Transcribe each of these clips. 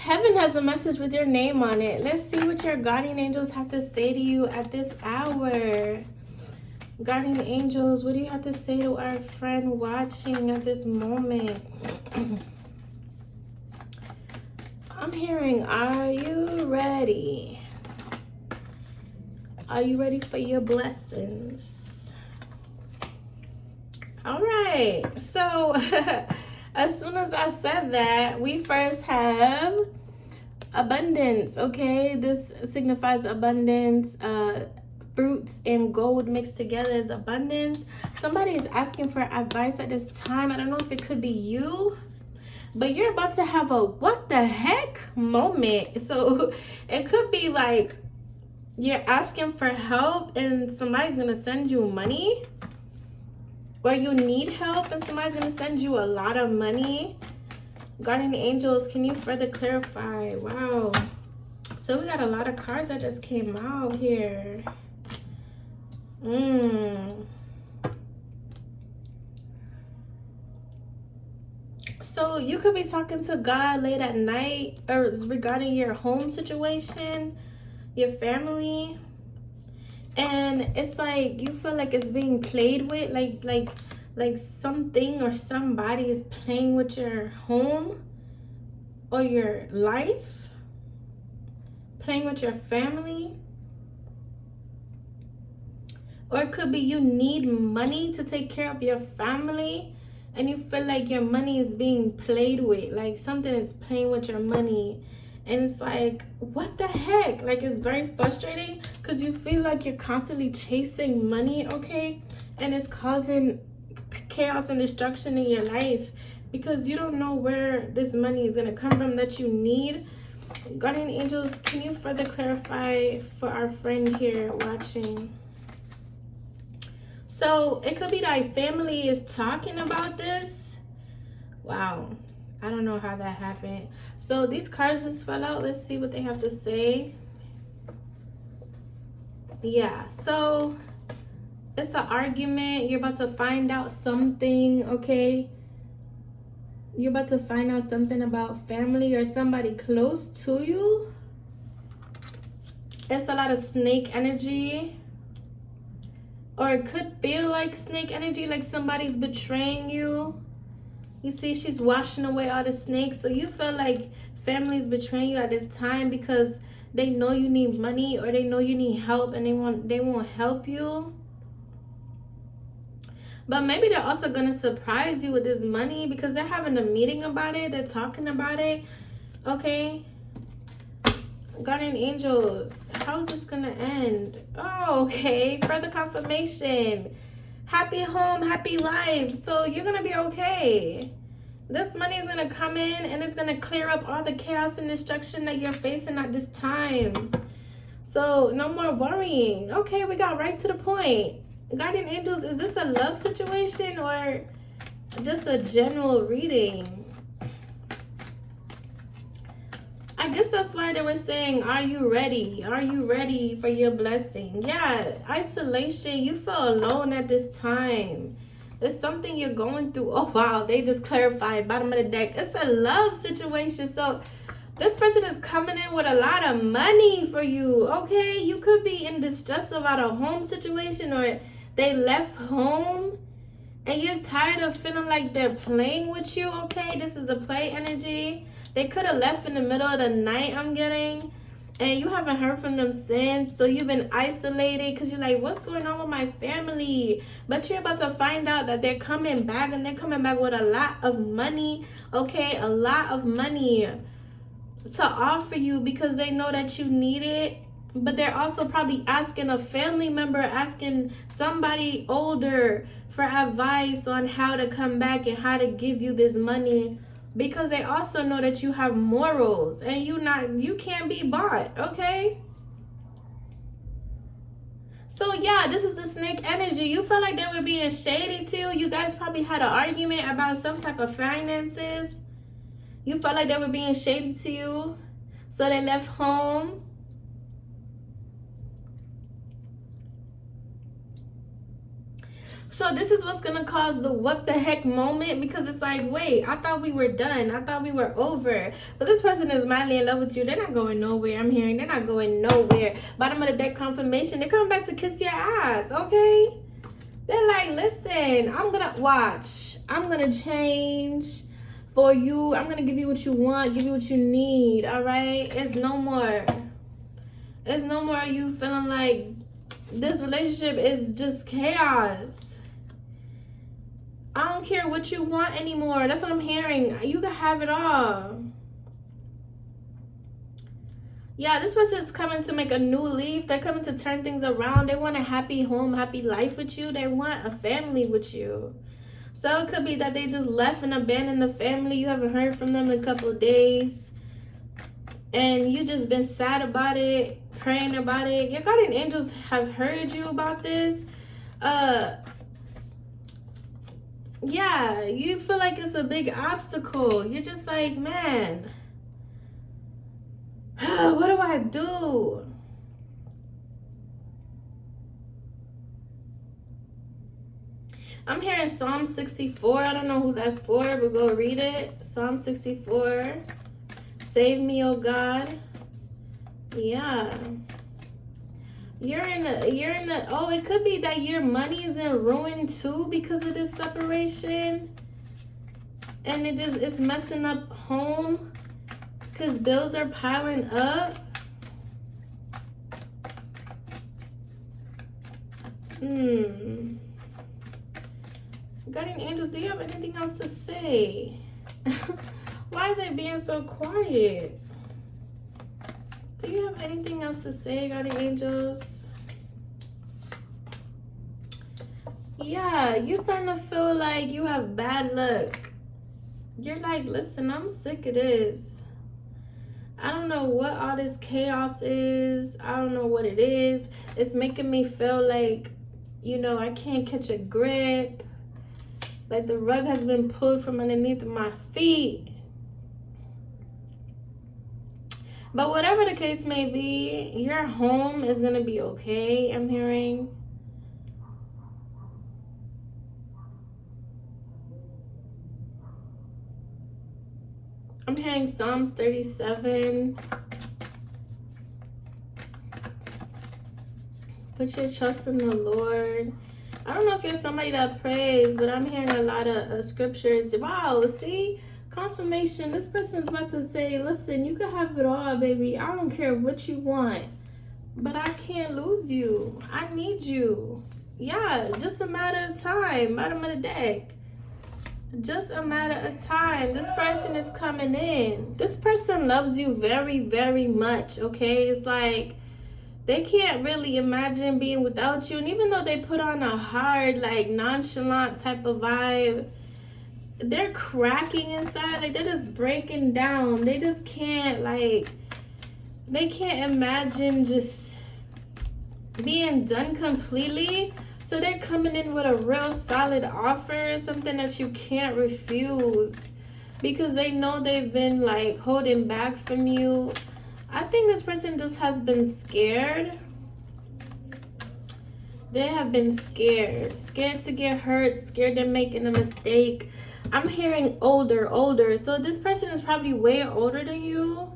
Heaven has a message with your name on it. Let's see what your guardian angels have to say to you at this hour. Guardian angels, what do you have to say to our friend watching at this moment? I'm hearing, are you ready? Are you ready for your blessings? All right. So as soon as I said that, we first have abundance. Okay, this signifies abundance. Fruits and gold mixed together is abundance. Somebody is asking for advice at this time. I don't know if it could be you, but you're about to have a what the heck moment. So it could be like you're asking for help and somebody's gonna send you money, or you need help and somebody's gonna send you a lot of money. Guardian angels, can you further clarify? Wow. So we got a lot of cards that just came out here. So you could be talking to God late at night or regarding your home situation, your family, and it's like you feel like it's being played with, like something or somebody is playing with your home or your life, playing with your family. Or it could be you need money to take care of your family and you feel like your money is being played with, like something is playing with your money. And it's like, what the heck? Like, it's very frustrating because you feel like you're constantly chasing money, okay? And it's causing chaos and destruction in your life because you don't know where this money is going to come from that you need. Guardian angels, can you further clarify for our friend here watching? So it could be that family is talking about this. Wow. I don't know how that happened. So these cards just fell out. Let's see what they have to say. Yeah. So it's an argument. You're about to find out something, okay? You're about to find out something about family or somebody close to you. It's a lot of snake energy. Or it could feel like snake energy, like somebody's betraying you. You see, she's washing away all the snakes. So you feel like family's betraying you at this time because they know you need money or they know you need help and they won't help you. But maybe they're also going to surprise you with this money because they're having a meeting about it. They're talking about it. Okay. Guardian angels, how is this gonna end? Oh, okay. Further confirmation. Happy home, happy life. So you're gonna be okay. This money is gonna come in and it's gonna clear up all the chaos and destruction that you're facing at this time. So no more worrying. Okay, we got right to the point. Guardian angels, is this a love situation or just a general reading? I guess that's why they were saying, are you ready? Are you ready for your blessing? Yeah, isolation. You feel alone at this time. There's something you're going through. Oh, wow. They just clarified. Bottom of the deck. It's a love situation. So this person is coming in with a lot of money for you. Okay, you could be in distress about a home situation or they left home and you're tired of feeling like they're playing with you. Okay, this is the play energy. They could have left in the middle of the night, I'm getting. And you haven't heard from them since. So you've been isolated because you're like, what's going on with my family? But you're about to find out that they're coming back. And they're coming back with a lot of money. Okay, a lot of money to offer you because they know that you need it. But they're also probably asking a family member, asking somebody older for advice on how to come back and how to give you this money. Because they also know that you have morals and you can't be bought, okay? So yeah, this is the snake energy. You felt like they were being shady to you. You guys probably had an argument about some type of finances. You felt like they were being shady to you. So they left home. So this is what's gonna cause the what the heck moment, because it's like, wait, I thought we were done. I thought we were over. But this person is madly in love with you. They're not going nowhere. I'm hearing they're not going nowhere. Bottom of the deck confirmation. They're coming back to kiss your ass, okay? They're like, listen, I'm gonna watch. I'm gonna change for you. I'm gonna give you what you want, give you what you need, all right? It's no more. It's no more you feeling like this relationship is just chaos. I don't care what you want anymore. That's what I'm hearing. You can have it all. Yeah, this person is coming to make a new leaf. They're coming to turn things around. They want a happy home, happy life with you. They want a family with you. So it could be that they just left and abandoned the family. You haven't heard from them in a couple of days. And you just been sad about it, praying about it. Your guardian angels have heard you about this. Yeah, you feel like it's a big obstacle. You're just like, man, what do I do? I'm hearing Psalm 64. I don't know who that's for, but go read it. Psalm 64. Save me, oh God. Yeah. You're in a, oh, it could be that your money is in ruin too because of this separation. And it's messing up home because bills are piling up. Guardian angels, do you have anything else to say? Why are they being so quiet? Do you have anything else to say, guardian angels? Yeah, you're starting to feel like you have bad luck. You're like, listen, I'm sick of this. I don't know what all this chaos is. I don't know what it is. It's making me feel like, you know, I can't catch a grip. Like the rug has been pulled from underneath my feet. But whatever the case may be, your home is going to be okay, I'm hearing. I'm hearing Psalms 37. Put your trust in the Lord. I don't know if you're somebody that prays, but I'm hearing a lot of scriptures. Wow, see? Confirmation. This person is about to say, listen, you can have it all, baby. I don't care what you want, but I can't lose you. I need you. Yeah, just a matter of time. Bottom of the deck. Just a matter of time. This person is coming in. This person loves you very, very much, okay? It's like they can't really imagine being without you. And even though they put on a hard, like, nonchalant type of vibe, they're cracking inside. Like, they're just breaking down. They just can't, like, they can't imagine just being done completely. So they're coming in with a real solid offer, something that you can't refuse, because they know they've been, like, holding back from you. I think this person just has been scared. They have been scared. Scared to get hurt, scared they're making a mistake. I'm hearing older. So this person is probably way older than you.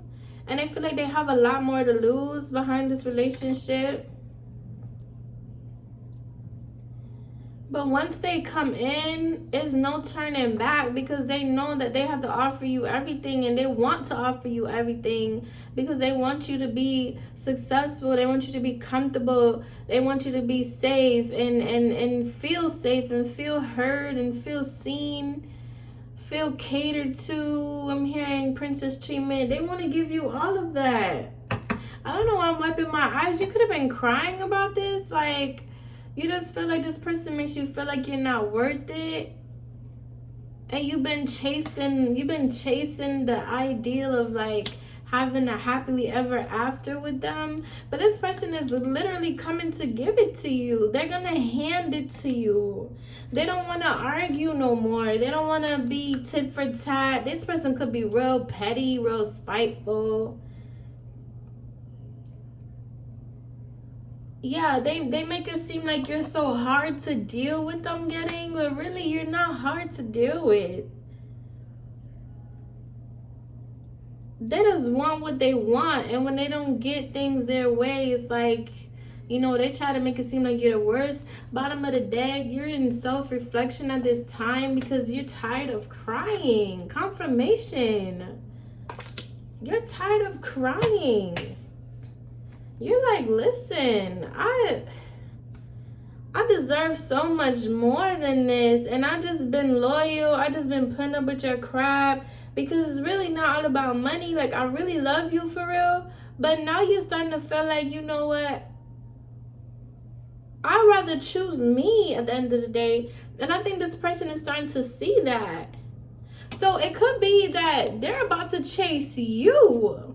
And I feel like they have a lot more to lose behind this relationship. But once they come in, it's no turning back, because they know that they have to offer you everything, and they want to offer you everything because they want you to be successful. They want you to be comfortable. They want you to be safe and feel safe and feel heard and feel seen, feel catered to. I'm hearing princess treatment. They want to give you all of that. I don't know why I'm wiping my eyes. You could have been crying about this. Like, you just feel like this person makes you feel like you're not worth it. And you've been chasing the ideal of, like, having a happily ever after with them. But this person is literally coming to give it to you. They're going to hand it to you. They don't want to argue no more. They don't want to be tit for tat. This person could be real petty, real spiteful. Yeah, they make it seem like you're so hard to deal with, I'm getting, but really you're not hard to deal with. They just want what they want, and when they don't get things their way, it's like, you know, they try to make it seem like you're the worst. Bottom of the deck, you're in self-reflection at this time because you're tired of crying. Confirmation. You're tired of crying. You're like, listen, I deserve so much more than this, and I just been loyal. I just been putting up with your crap because it's really not all about money. Like, I really love you for real, but now you're starting to feel like, you know what, I'd rather choose me at the end of the day. And I think this person is starting to see that. So it could be that they're about to chase you,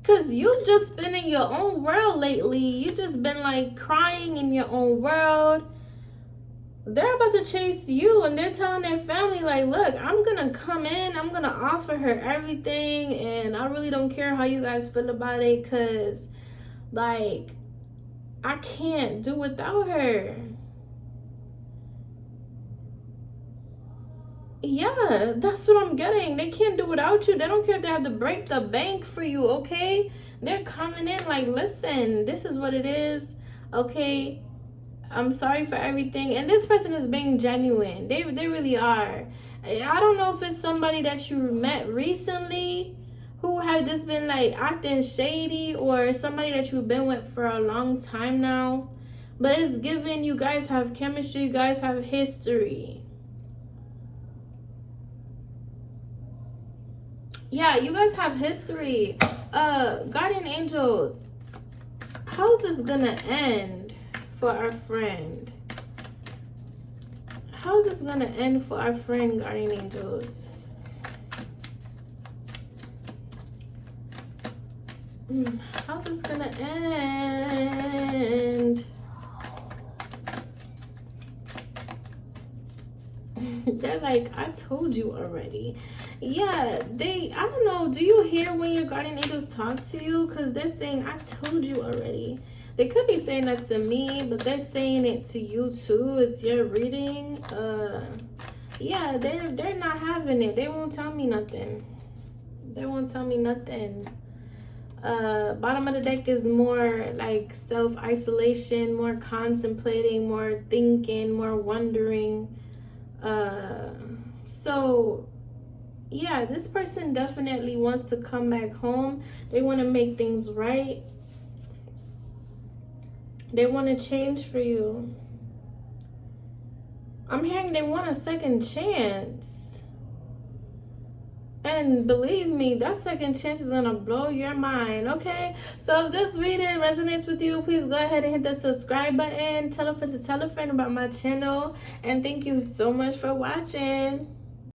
because you've just been in your own world lately. You just been like crying in your own world. They're about to chase you, and they're telling their family like, look, I'm gonna come in, I'm gonna offer her everything, and I really don't care how you guys feel about it, because like, I can't do without her. Yeah, that's what I'm getting. They can't do without you. They don't care if they have to break the bank for you, okay? They're coming in like, listen, this is what it is, okay? I'm sorry for everything. And this person is being genuine. They really are. I don't know if it's somebody that you met recently who has just been like acting shady, or somebody that you've been with for a long time now. But it's given you guys have chemistry, you guys have history. Yeah, you guys have history. Guardian angels, how's this gonna end for our friend? How's this gonna end for our friend, guardian angels? How's this gonna end? They're like, I told you already. Yeah, I don't know, do you hear when your guardian angels talk to you? Because they're saying, I told you already. They could be saying that to me, but they're saying it to you too. It's your reading. Yeah, they're not having it. They won't tell me nothing. They won't tell me nothing. Bottom of the deck is more like self-isolation, more contemplating, more thinking, more wondering. So yeah, this person definitely wants to come back home. They want to make things right. They want to change for you. I'm hearing they want a second chance. And believe me, that second chance is going to blow your mind, okay? So if this reading resonates with you, please go ahead and hit the subscribe button. Tell a friend to tell a friend about my channel. And thank you so much for watching.